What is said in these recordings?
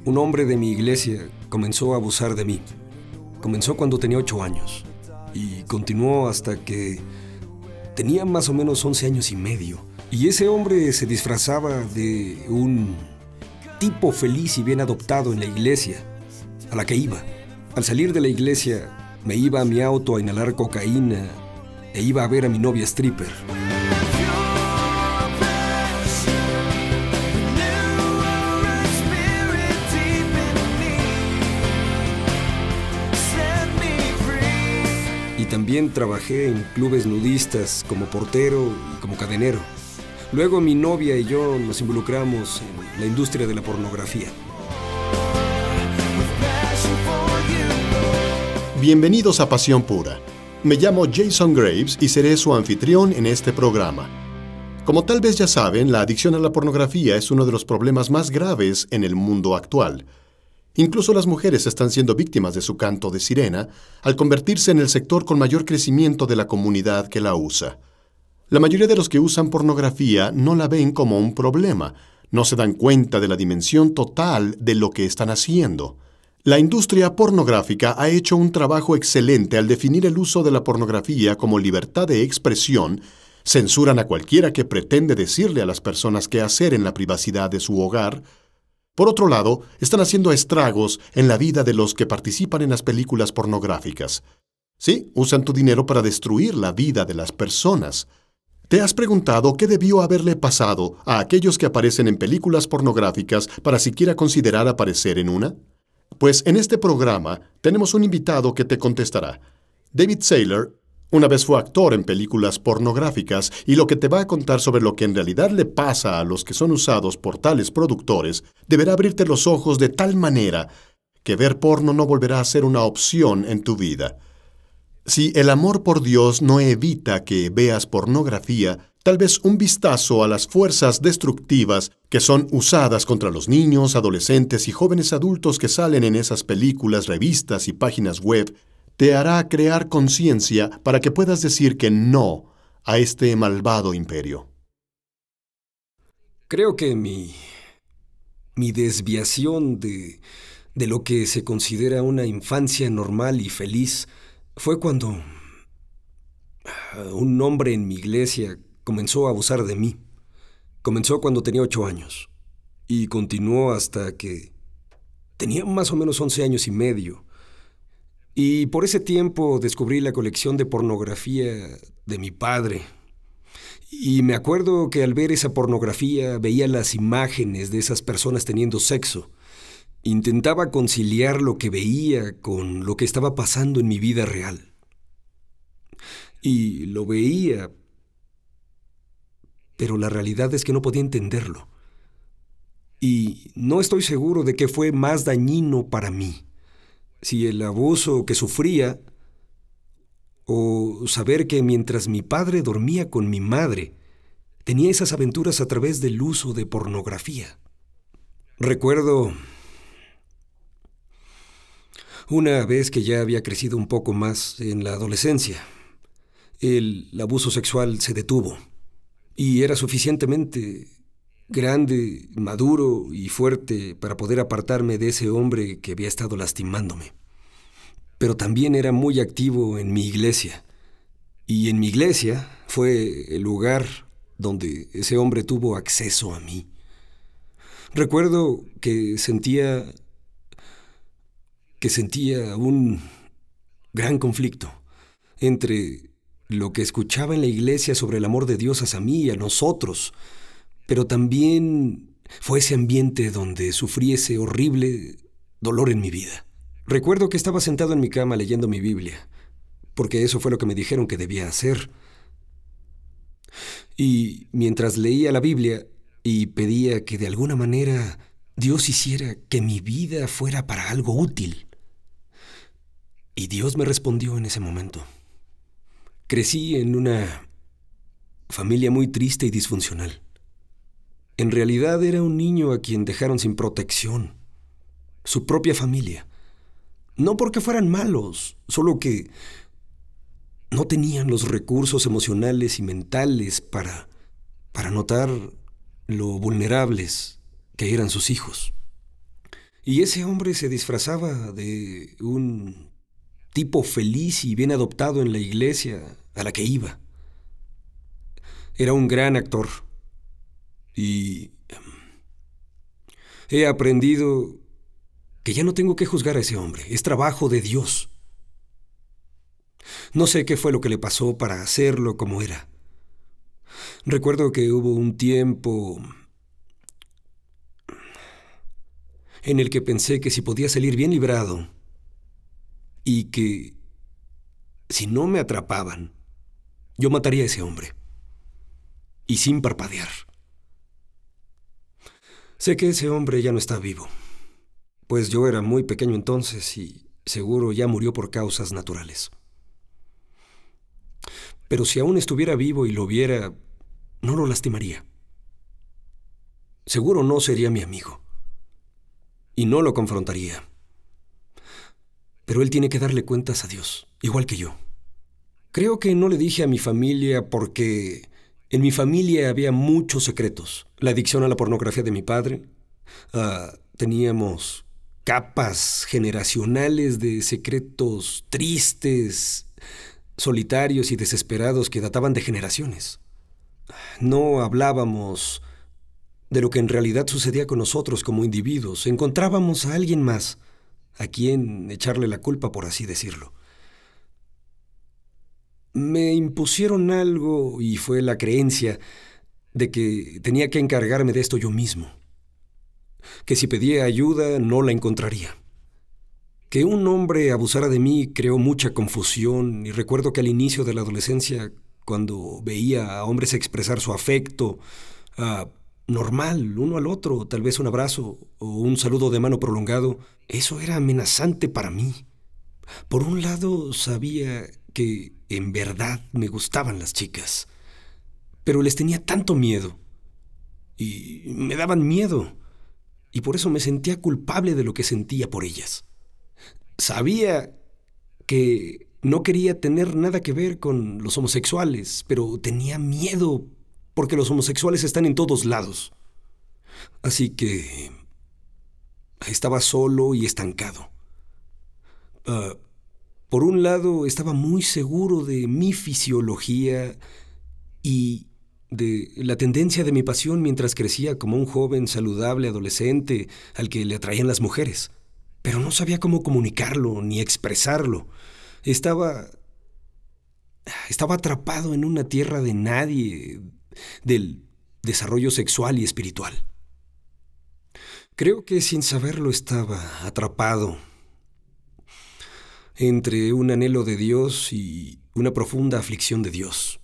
Un hombre de mi iglesia comenzó a abusar de mí. Comenzó cuando tenía 8 años y continuó hasta que tenía más o menos 11 años y medio. Y ese hombre se disfrazaba de un tipo feliz y bien adoptado en la iglesia a la que iba. Al salir de la iglesia, me iba a mi auto a inhalar cocaína e iba a ver a mi novia stripper. Y también trabajé en clubes nudistas como portero y como cadenero. Luego mi novia y yo nos involucramos en la industria de la pornografía. Bienvenidos a Pasión Pura. Me llamo Jason Graves y seré su anfitrión en este programa. Como tal vez ya saben, la adicción a la pornografía es uno de los problemas más graves en el mundo actual. Incluso las mujeres están siendo víctimas de su canto de sirena al convertirse en el sector con mayor crecimiento de la comunidad que la usa. La mayoría de los que usan pornografía no la ven como un problema, no se dan cuenta de la dimensión total de lo que están haciendo. La industria pornográfica ha hecho un trabajo excelente al definir el uso de la pornografía como libertad de expresión, censuran a cualquiera que pretende decirle a las personas qué hacer en la privacidad de su hogar. Por otro lado, están haciendo estragos en la vida de los que participan en las películas pornográficas. Sí, usan tu dinero para destruir la vida de las personas. ¿Te has preguntado qué debió haberle pasado a aquellos que aparecen en películas pornográficas para siquiera considerar aparecer en una? Pues en este programa tenemos un invitado que te contestará. David Saylor una vez fue actor en películas pornográficas y lo que te va a contar sobre lo que en realidad le pasa a los que son usados por tales productores deberá abrirte los ojos de tal manera que ver porno no volverá a ser una opción en tu vida. Si el amor por Dios no evita que veas pornografía, tal vez un vistazo a las fuerzas destructivas que son usadas contra los niños, adolescentes y jóvenes adultos que salen en esas películas, revistas y páginas web te hará crear conciencia para que puedas decir que no a este malvado imperio. Creo que mi desviación de lo que se considera una infancia normal y feliz fue cuando un hombre en mi iglesia comenzó a abusar de mí. Comenzó cuando tenía 8 años y continuó hasta que tenía más o menos 11 años y medio. Y por ese tiempo descubrí la colección de pornografía de mi padre. Y me acuerdo que al ver esa pornografía veía las imágenes de esas personas teniendo sexo. Intentaba conciliar lo que veía con lo que estaba pasando en mi vida real. Y lo veía, pero la realidad es que no podía entenderlo. Y no estoy seguro de qué fue más dañino para mí. Si el abuso que sufría o saber que mientras mi padre dormía con mi madre, tenía esas aventuras a través del uso de pornografía. Recuerdo una vez que ya había crecido un poco más en la adolescencia. El abuso sexual se detuvo y era suficientemente grande, maduro y fuerte para poder apartarme de ese hombre que había estado lastimándome. Pero también era muy activo en mi iglesia. Y en mi iglesia fue el lugar donde ese hombre tuvo acceso a mí. Recuerdo que sentía un gran conflicto entre lo que escuchaba en la iglesia sobre el amor de Dios hacia mí y a nosotros, pero también fue ese ambiente donde sufrí ese horrible dolor en mi vida. Recuerdo que estaba sentado en mi cama leyendo mi Biblia, porque eso fue lo que me dijeron que debía hacer. Y mientras leía la Biblia y pedía que de alguna manera Dios hiciera que mi vida fuera para algo útil. Y Dios me respondió en ese momento. Crecí en una familia muy triste y disfuncional. En realidad era un niño a quien dejaron sin protección, su propia familia. No porque fueran malos, solo que no tenían los recursos emocionales y mentales para notar lo vulnerables que eran sus hijos. Y ese hombre se disfrazaba de un tipo feliz y bien adoptado en la iglesia a la que iba. Era un gran actor y he aprendido que ya no tengo que juzgar a ese hombre. Es trabajo de Dios. No sé qué fue lo que le pasó para hacerlo como era. Recuerdo que hubo un tiempo en el que pensé que si podía salir bien librado y que si no me atrapaban, yo mataría a ese hombre. Y sin parpadear. Sé que ese hombre ya no está vivo, pues yo era muy pequeño entonces y seguro ya murió por causas naturales. Pero si aún estuviera vivo y lo viera, no lo lastimaría. Seguro no sería mi amigo. Y no lo confrontaría. Pero él tiene que darle cuentas a Dios, igual que yo. Creo que no le dije a mi familia porque en mi familia había muchos secretos. La adicción a la pornografía de mi padre. Teníamos capas generacionales de secretos tristes, solitarios y desesperados que databan de generaciones. No hablábamos de lo que en realidad sucedía con nosotros como individuos. Encontrábamos a alguien más a quien echarle la culpa, por así decirlo. Me impusieron algo y fue la creencia de que tenía que encargarme de esto yo mismo. Que si pedía ayuda no la encontraría. Que un hombre abusara de mí creó mucha confusión y recuerdo que al inicio de la adolescencia, cuando veía a hombres expresar su afecto, normal, uno al otro, tal vez un abrazo o un saludo de mano prolongado, eso era amenazante para mí. Por un lado, sabía que en verdad me gustaban las chicas, pero les tenía tanto miedo y me daban miedo y por eso me sentía culpable de lo que sentía por ellas. Sabía que no quería tener nada que ver con los homosexuales, pero tenía miedo porque los homosexuales están en todos lados. Así que estaba solo y estancado. Por un lado, estaba muy seguro de mi fisiología y de la tendencia de mi pasión mientras crecía como un joven saludable adolescente al que le atraían las mujeres. Pero no sabía cómo comunicarlo ni expresarlo. Estaba atrapado en una tierra de nadie, del desarrollo sexual y espiritual. Creo que sin saberlo estaba atrapado entre un anhelo de Dios y una profunda aflicción de Dios.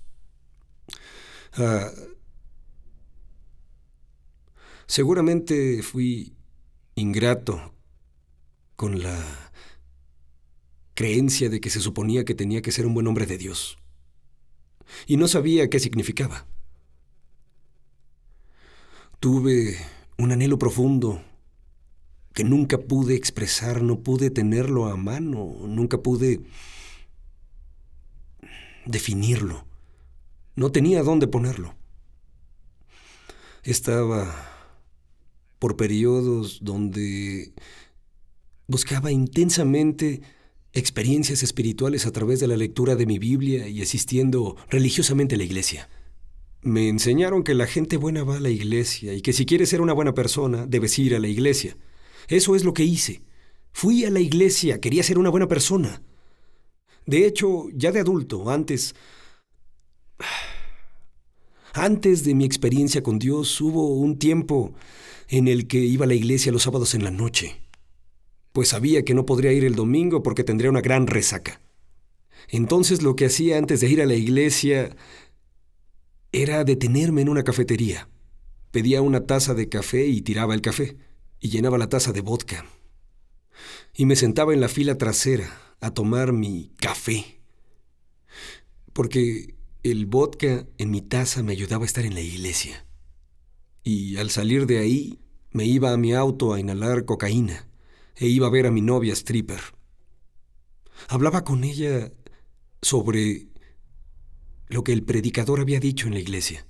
Seguramente fui ingrato con la creencia de que se suponía que tenía que ser un buen hombre de Dios. Y no sabía qué significaba. Tuve un anhelo profundo que nunca pude expresar, no pude tenerlo a mano, nunca pude definirlo. No tenía dónde ponerlo. Estaba por periodos donde buscaba intensamente experiencias espirituales a través de la lectura de mi Biblia y asistiendo religiosamente a la iglesia. Me enseñaron que la gente buena va a la iglesia y que si quieres ser una buena persona, debes ir a la iglesia. Eso es lo que hice. Fui a la iglesia, quería ser una buena persona. De hecho, ya de adulto, antes de mi experiencia con Dios, hubo un tiempo en el que iba a la iglesia los sábados en la noche, pues sabía que no podría ir el domingo porque tendría una gran resaca. Entonces lo que hacía antes de ir a la iglesia era detenerme en una cafetería. Pedía una taza de café y tiraba el café, y llenaba la taza de vodka. Y me sentaba en la fila trasera a tomar mi café, porque el vodka en mi taza me ayudaba a estar en la iglesia. Y al salir de ahí, me iba a mi auto a inhalar cocaína e iba a ver a mi novia stripper. Hablaba con ella sobre lo que el predicador había dicho en la iglesia.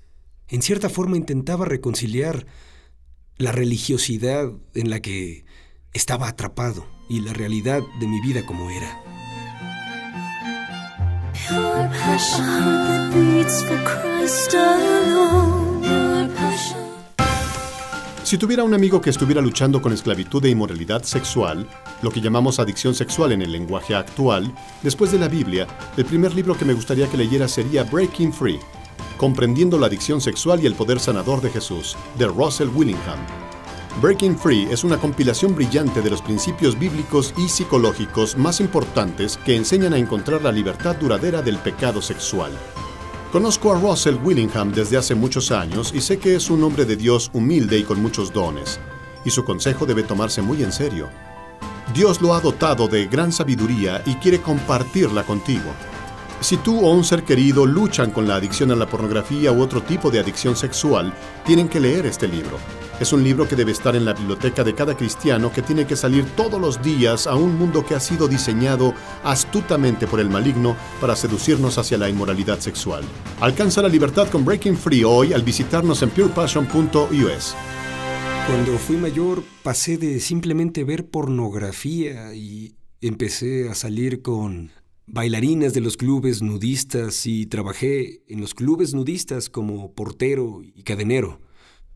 En cierta forma intentaba reconciliar la religiosidad en la que estaba atrapado y la realidad de mi vida como era. Your passion beats for Christ alone. Your passion. Si tuviera un amigo que estuviera luchando con esclavitud e inmoralidad sexual, lo que llamamos adicción sexual en el lenguaje actual, después de la Biblia, el primer libro que me gustaría que leyera sería Breaking Free, Comprendiendo la adicción sexual y el poder sanador de Jesús, de Russell Willingham. Breaking Free es una compilación brillante de los principios bíblicos y psicológicos más importantes que enseñan a encontrar la libertad duradera del pecado sexual. Conozco a Russell Willingham desde hace muchos años y sé que es un hombre de Dios humilde y con muchos dones, y su consejo debe tomarse muy en serio. Dios lo ha dotado de gran sabiduría y quiere compartirla contigo. Si tú o un ser querido luchan con la adicción a la pornografía u otro tipo de adicción sexual, tienen que leer este libro. Es un libro que debe estar en la biblioteca de cada cristiano que tiene que salir todos los días a un mundo que ha sido diseñado astutamente por el maligno para seducirnos hacia la inmoralidad sexual. Alcanza la libertad con Breaking Free hoy al visitarnos en purepassion.us. Cuando fui mayor, pasé de simplemente ver pornografía y empecé a salir con bailarinas de los clubes nudistas y trabajé en los clubes nudistas como portero y cadenero.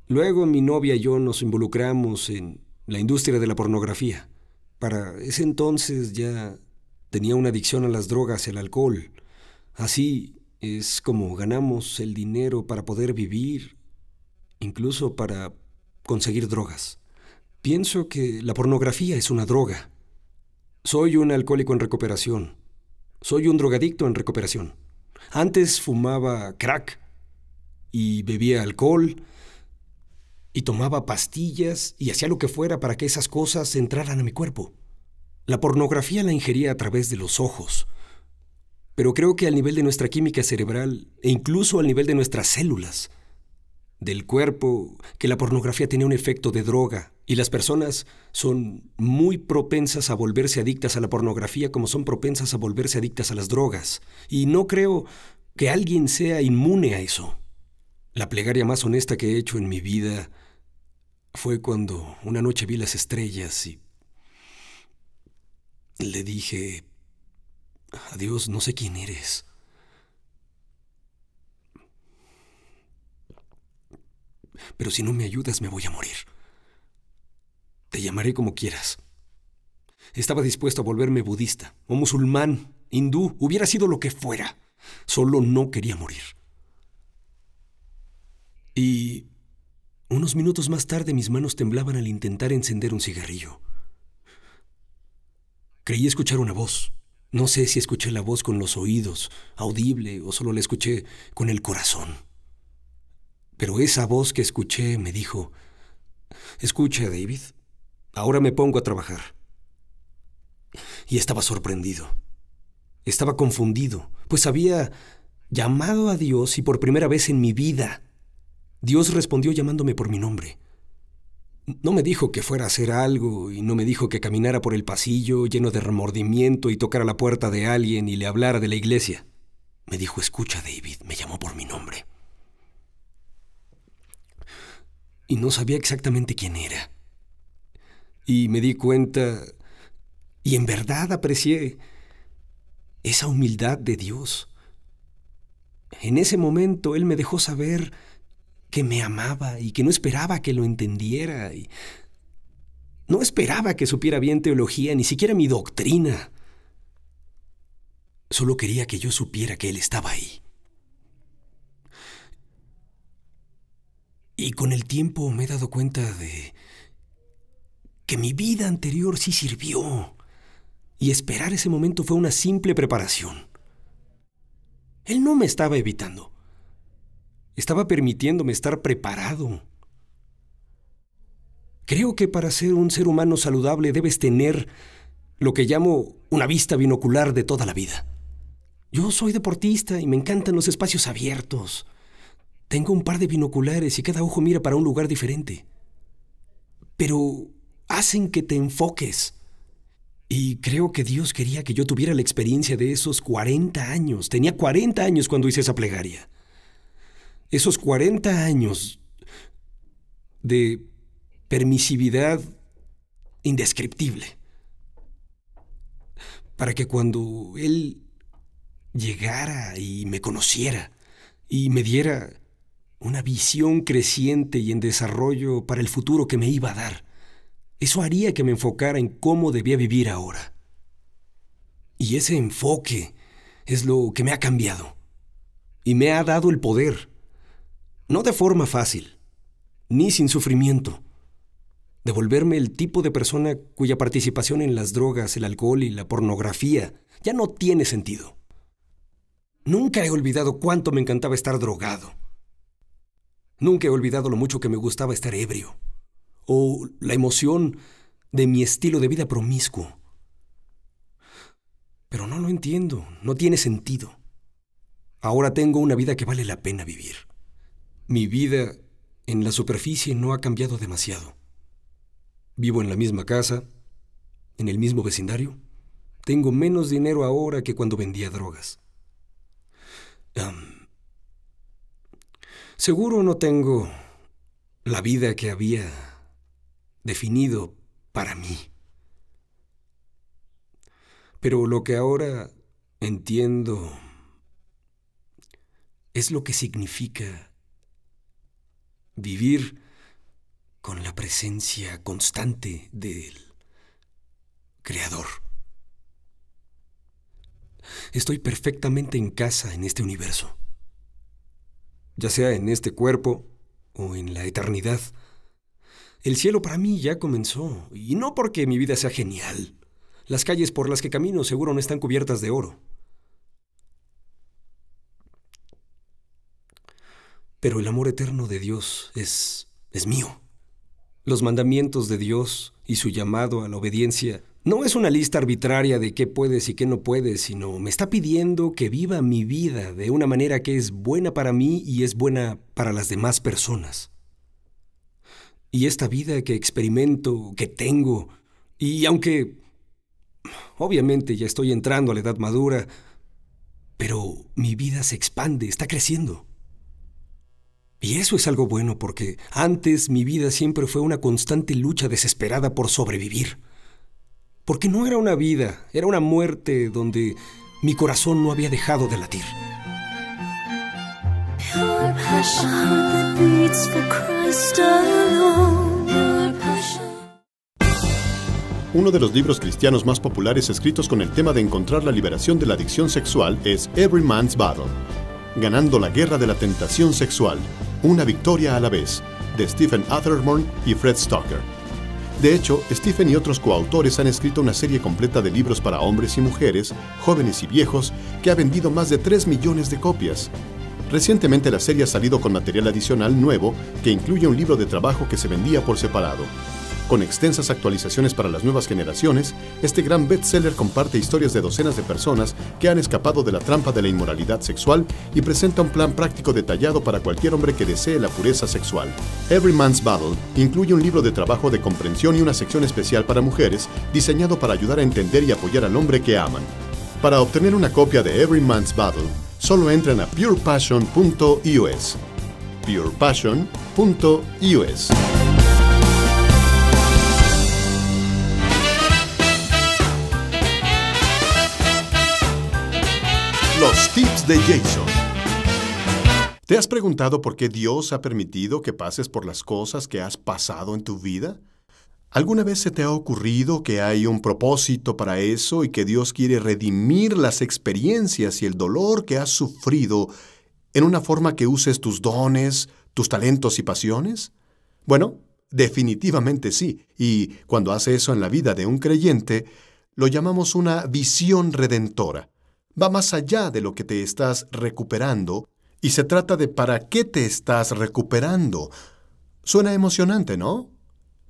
Luego mi novia y yo nos involucramos en la industria de la pornografía. Para ese entonces ya tenía una adicción a las drogas y al alcohol. Así es como ganamos el dinero para poder vivir, incluso para conseguir drogas. Pienso que la pornografía es una droga. Soy un alcohólico en recuperación. Soy un drogadicto en recuperación. Antes fumaba crack y bebía alcohol y tomaba pastillas y hacía lo que fuera para que esas cosas entraran a mi cuerpo. La pornografía la ingería a través de los ojos, pero creo que al nivel de nuestra química cerebral e incluso al nivel de nuestras células del cuerpo, que la pornografía tenía un efecto de droga y las personas son muy propensas a volverse adictas a la pornografía como son propensas a volverse adictas a las drogas. Y no creo que alguien sea inmune a eso. La plegaria más honesta que he hecho en mi vida fue cuando una noche vi las estrellas y le dije: a Dios, no sé quién eres. Pero si no me ayudas, me voy a morir. Te llamaré como quieras. Estaba dispuesto a volverme budista, o musulmán, hindú, hubiera sido lo que fuera. Solo no quería morir. Y unos minutos más tarde mis manos temblaban al intentar encender un cigarrillo. Creí escuchar una voz. No sé si escuché la voz con los oídos, audible, o solo la escuché con el corazón. Pero esa voz que escuché me dijo: escucha, David, ahora me pongo a trabajar. Y estaba sorprendido. Estaba confundido, pues había llamado a Dios y por primera vez en mi vida Dios respondió llamándome por mi nombre. No me dijo que fuera a hacer algo y no me dijo que caminara por el pasillo lleno de remordimiento y tocara la puerta de alguien y le hablara de la iglesia. Me dijo: escucha, David, me llamó por mi nombre. Y no sabía exactamente quién era. Y me di cuenta, y en verdad aprecié esa humildad de Dios. En ese momento Él me dejó saber que me amaba y que no esperaba que lo entendiera. Y no esperaba que supiera bien teología, ni siquiera mi doctrina. Solo quería que yo supiera que Él estaba ahí. Y con el tiempo me he dado cuenta de que mi vida anterior sí sirvió. Y esperar ese momento fue una simple preparación. Él no me estaba evitando. Estaba permitiéndome estar preparado. Creo que para ser un ser humano saludable debes tener lo que llamo una vista binocular de toda la vida. Yo soy deportista y me encantan los espacios abiertos. Tengo un par de binoculares y cada ojo mira para un lugar diferente. Pero hacen que te enfoques. Y creo que Dios quería que yo tuviera la experiencia de esos 40 años. Tenía 40 años cuando hice esa plegaria. Esos 40 años de permisividad indescriptible, para que cuando él llegara y me conociera y me diera una visión creciente y en desarrollo para el futuro que me iba a dar, eso haría que me enfocara en cómo debía vivir ahora. Y ese enfoque es lo que me ha cambiado y me ha dado el poder, no de forma fácil, ni sin sufrimiento, de volverme el tipo de persona cuya participación en las drogas, el alcohol y la pornografía ya no tiene sentido. Nunca he olvidado cuánto me encantaba estar drogado. Nunca he olvidado lo mucho que me gustaba estar ebrio, o la emoción de mi estilo de vida promiscuo. Pero no lo entiendo, no tiene sentido. Ahora tengo una vida que vale la pena vivir. Mi vida en la superficie no ha cambiado demasiado. Vivo en la misma casa, en el mismo vecindario. Tengo menos dinero ahora que cuando vendía drogas. Seguro no tengo la vida que había definido para mí. Pero lo que ahora entiendo es lo que significa vivir con la presencia constante del Creador. Estoy perfectamente en casa en este universo, ya sea en este cuerpo o en la eternidad. El cielo para mí ya comenzó, y no porque mi vida sea genial. Las calles por las que camino seguro no están cubiertas de oro. Pero el amor eterno de Dios es mío. Los mandamientos de Dios y su llamado a la obediencia no es una lista arbitraria de qué puedes y qué no puedes, sino me está pidiendo que viva mi vida de una manera que es buena para mí y es buena para las demás personas. Y esta vida que experimento, que tengo, y aunque obviamente ya estoy entrando a la edad madura, pero mi vida se expande, está creciendo. Y eso es algo bueno porque antes mi vida siempre fue una constante lucha desesperada por sobrevivir. Porque no era una vida, era una muerte donde mi corazón no había dejado de latir. Uno de los libros cristianos más populares escritos con el tema de encontrar la liberación de la adicción sexual es Every Man's Battle, Ganando la guerra de la tentación sexual, una victoria a la vez, de Stephen Atherton y Fred Stocker. De hecho, Stephen y otros coautores han escrito una serie completa de libros para hombres y mujeres, jóvenes y viejos, que ha vendido más de 3 millones de copias. Recientemente la serie ha salido con material adicional nuevo que incluye un libro de trabajo que se vendía por separado. Con extensas actualizaciones para las nuevas generaciones, este gran bestseller comparte historias de docenas de personas que han escapado de la trampa de la inmoralidad sexual y presenta un plan práctico detallado para cualquier hombre que desee la pureza sexual. Every Man's Battle incluye un libro de trabajo de comprensión y una sección especial para mujeres diseñado para ayudar a entender y apoyar al hombre que aman. Para obtener una copia de Every Man's Battle, solo entren a purepassion.us. purepassion.us. Los tips de Jason. ¿Te has preguntado por qué Dios ha permitido que pases por las cosas que has pasado en tu vida? ¿Alguna vez se te ha ocurrido que hay un propósito para eso y que Dios quiere redimir las experiencias y el dolor que has sufrido en una forma que uses tus dones, tus talentos y pasiones? Bueno, definitivamente sí. Y cuando hace eso en la vida de un creyente, lo llamamos una visión redentora. Va más allá de lo que te estás recuperando y se trata de para qué te estás recuperando. Suena emocionante, ¿no?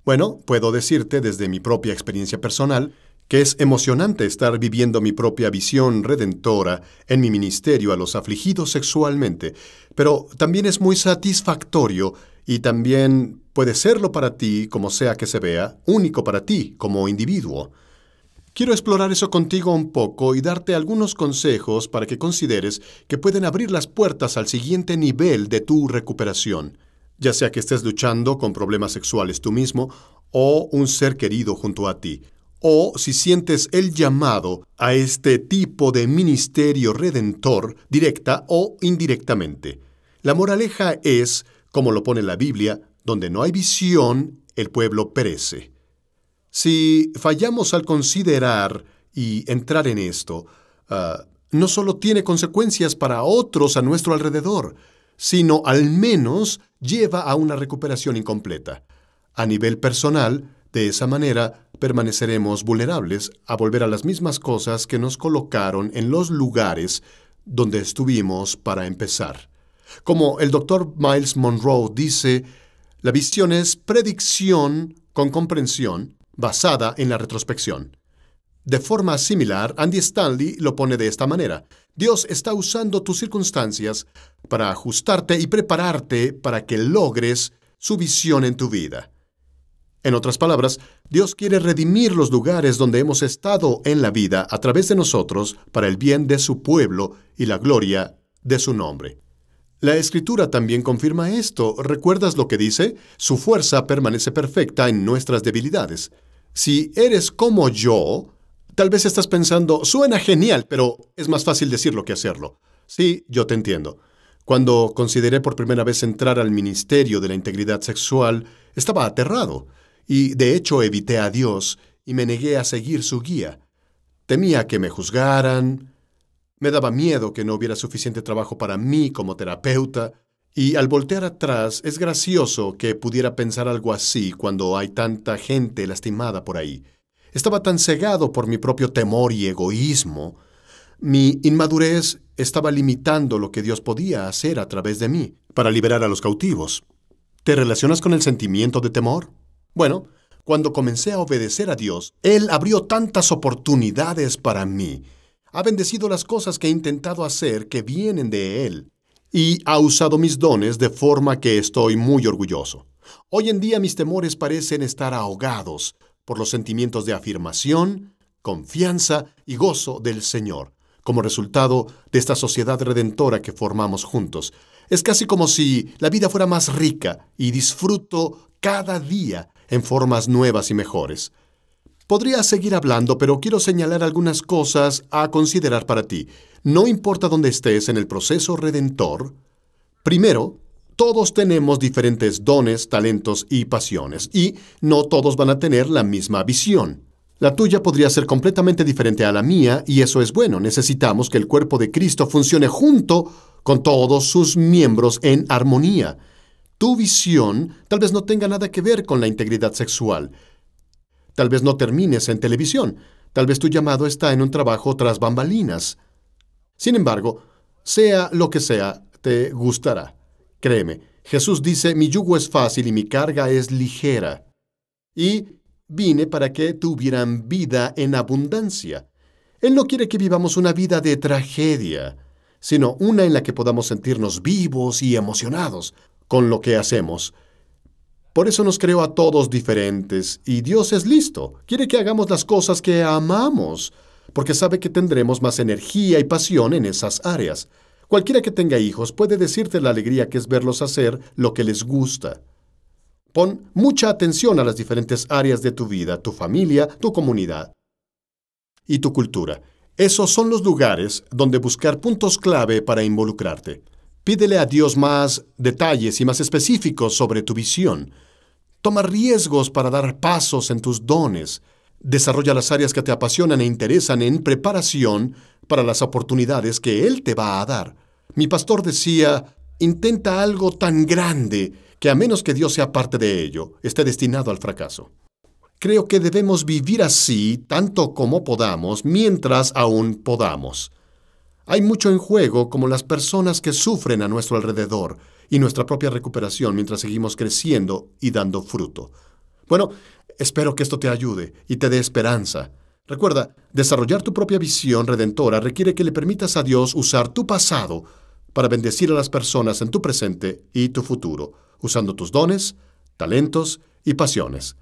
Bueno, puedo decirte desde mi propia experiencia personal que es emocionante estar viviendo mi propia visión redentora en mi ministerio a los afligidos sexualmente, pero también es muy satisfactorio y también puede serlo para ti, como sea que se vea, único para ti como individuo. Quiero explorar eso contigo un poco y darte algunos consejos para que consideres que pueden abrir las puertas al siguiente nivel de tu recuperación, ya sea que estés luchando con problemas sexuales tú mismo o un ser querido junto a ti, o si sientes el llamado a este tipo de ministerio redentor directa o indirectamente. La moraleja es, como lo pone la Biblia, donde no hay visión, el pueblo perece. Si fallamos al considerar y entrar en esto, no solo tiene consecuencias para otros a nuestro alrededor, sino al menos lleva a una recuperación incompleta. A nivel personal, de esa manera, permaneceremos vulnerables a volver a las mismas cosas que nos colocaron en los lugares donde estuvimos para empezar. Como el Dr. Miles Monroe dice, la visión es predicción con comprensión basada en la retrospección. De forma similar, Andy Stanley lo pone de esta manera: Dios está usando tus circunstancias para ajustarte y prepararte para que logres su visión en tu vida. En otras palabras, Dios quiere redimir los lugares donde hemos estado en la vida a través de nosotros para el bien de su pueblo y la gloria de su nombre. La Escritura también confirma esto. ¿Recuerdas lo que dice? Su fuerza permanece perfecta en nuestras debilidades. Si eres como yo, tal vez estás pensando, suena genial, pero es más fácil decirlo que hacerlo. Sí, yo te entiendo. Cuando consideré por primera vez entrar al ministerio de la integridad sexual, estaba aterrado. Y de hecho evité a Dios y me negué a seguir su guía. Temía que me juzgaran, me daba miedo que no hubiera suficiente trabajo para mí como terapeuta, y al voltear atrás es gracioso que pudiera pensar algo así cuando hay tanta gente lastimada por ahí. Estaba tan cegado por mi propio temor y egoísmo. Mi inmadurez estaba limitando lo que Dios podía hacer a través de mí para liberar a los cautivos. ¿Te relacionas con el sentimiento de temor? Bueno, cuando comencé a obedecer a Dios, Él abrió tantas oportunidades para mí. Ha bendecido las cosas que he intentado hacer que vienen de Él, y ha usado mis dones de forma que estoy muy orgulloso. Hoy en día mis temores parecen estar ahogados por los sentimientos de afirmación, confianza y gozo del Señor, como resultado de esta sociedad redentora que formamos juntos. Es casi como si la vida fuera más rica y disfruto cada día en formas nuevas y mejores. Podría seguir hablando, pero quiero señalar algunas cosas a considerar para ti. No importa dónde estés en el proceso redentor, primero, todos tenemos diferentes dones, talentos y pasiones, y no todos van a tener la misma visión. La tuya podría ser completamente diferente a la mía, y eso es bueno. Necesitamos que el cuerpo de Cristo funcione junto con todos sus miembros en armonía. Tu visión tal vez no tenga nada que ver con la integridad sexual. Tal vez no termines en televisión. Tal vez tu llamado está en un trabajo tras bambalinas. Sin embargo, sea lo que sea, te gustará. Créeme, Jesús dice, mi yugo es fácil y mi carga es ligera. Y vine para que tuvieran vida en abundancia. Él no quiere que vivamos una vida de tragedia, sino una en la que podamos sentirnos vivos y emocionados con lo que hacemos. Por eso nos creó a todos diferentes, y Dios es listo. Quiere que hagamos las cosas que amamos, porque sabe que tendremos más energía y pasión en esas áreas. Cualquiera que tenga hijos puede decirte la alegría que es verlos hacer lo que les gusta. Pon mucha atención a las diferentes áreas de tu vida, tu familia, tu comunidad y tu cultura. Esos son los lugares donde buscar puntos clave para involucrarte. Pídele a Dios más detalles y más específicos sobre tu visión. Toma riesgos para dar pasos en tus dones. Desarrolla las áreas que te apasionan e interesan en preparación para las oportunidades que Él te va a dar. Mi pastor decía, intenta algo tan grande que a menos que Dios sea parte de ello, esté destinado al fracaso. Creo que debemos vivir así tanto como podamos, mientras aún podamos. Hay mucho en juego, como las personas que sufren a nuestro alrededor y nuestra propia recuperación mientras seguimos creciendo y dando fruto. Bueno, espero que esto te ayude y te dé esperanza. Recuerda, desarrollar tu propia visión redentora requiere que le permitas a Dios usar tu pasado para bendecir a las personas en tu presente y tu futuro, usando tus dones, talentos y pasiones.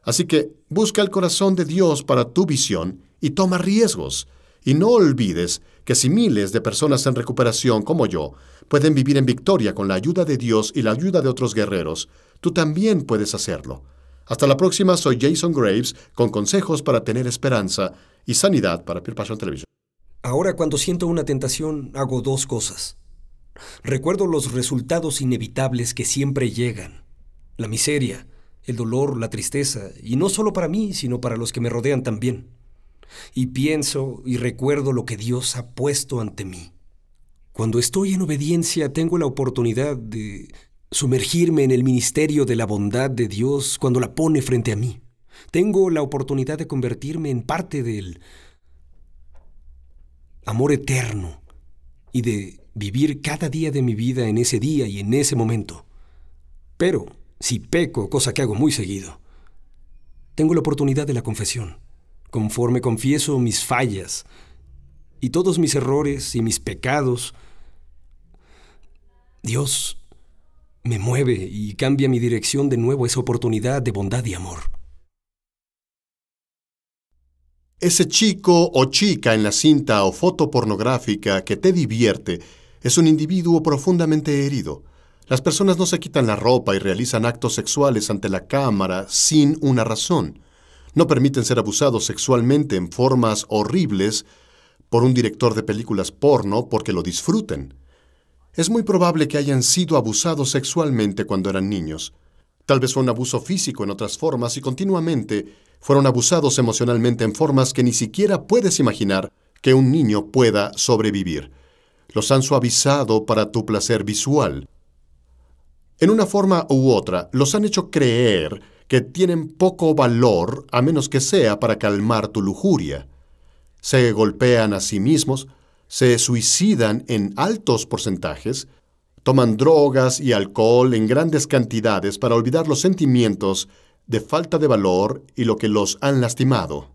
Así que busca el corazón de Dios para tu visión y toma riesgos. Y no olvides que si miles de personas en recuperación como yo pueden vivir en victoria con la ayuda de Dios y la ayuda de otros guerreros, tú también puedes hacerlo. Hasta la próxima, soy Jason Graves con consejos para tener esperanza y sanidad para Pure Passion Television. Ahora, cuando siento una tentación, hago dos cosas. Recuerdo los resultados inevitables que siempre llegan. La miseria, el dolor, la tristeza, y no solo para mí, sino para los que me rodean también. Y pienso y recuerdo lo que Dios ha puesto ante mí. Cuando estoy en obediencia, tengo la oportunidad de sumergirme en el ministerio de la bondad de Dios cuando la pone frente a mí. Tengo la oportunidad de convertirme en parte del amor eterno y de vivir cada día de mi vida en ese día y en ese momento. Pero si peco, cosa que hago muy seguido, tengo la oportunidad de la confesión. Conforme confieso mis fallas y todos mis errores y mis pecados, Dios me mueve y cambia mi dirección de nuevo a esa oportunidad de bondad y amor. Ese chico o chica en la cinta o foto pornográfica que te divierte es un individuo profundamente herido. Las personas no se quitan la ropa y realizan actos sexuales ante la cámara sin una razón. No permiten ser abusados sexualmente en formas horribles por un director de películas porno porque lo disfruten. Es muy probable que hayan sido abusados sexualmente cuando eran niños. Tal vez fue un abuso físico en otras formas y continuamente fueron abusados emocionalmente en formas que ni siquiera puedes imaginar que un niño pueda sobrevivir. Los han suavizado para tu placer visual. En una forma u otra, los han hecho creer que tienen poco valor a menos que sea para calmar tu lujuria. Se golpean a sí mismos, se suicidan en altos porcentajes, toman drogas y alcohol en grandes cantidades para olvidar los sentimientos de falta de valor y lo que los han lastimado.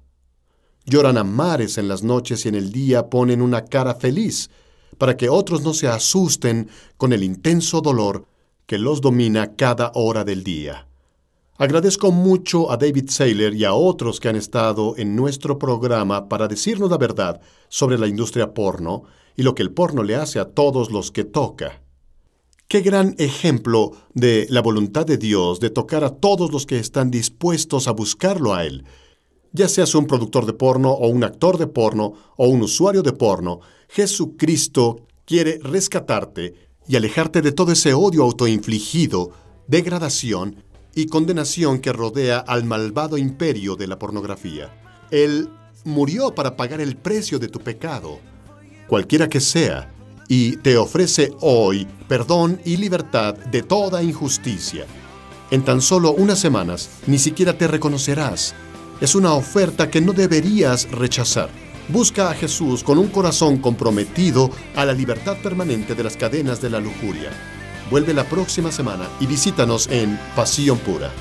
Lloran a mares en las noches y en el día ponen una cara feliz para que otros no se asusten con el intenso dolor que los domina cada hora del día. Agradezco mucho a David Saylor y a otros que han estado en nuestro programa para decirnos la verdad sobre la industria porno y lo que el porno le hace a todos los que toca. Qué gran ejemplo de la voluntad de Dios de tocar a todos los que están dispuestos a buscarlo a Él. Ya seas un productor de porno o un actor de porno o un usuario de porno, Jesucristo quiere rescatarte y alejarte de todo ese odio autoinfligido, degradación y condenación que rodea al malvado imperio de la pornografía. Él murió para pagar el precio de tu pecado, cualquiera que sea, y te ofrece hoy perdón y libertad de toda injusticia. En tan solo unas semanas, ni siquiera te reconocerás. Es una oferta que no deberías rechazar. Busca a Jesús con un corazón comprometido a la libertad permanente de las cadenas de la lujuria. Vuelve la próxima semana y visítanos en Pasión Pura.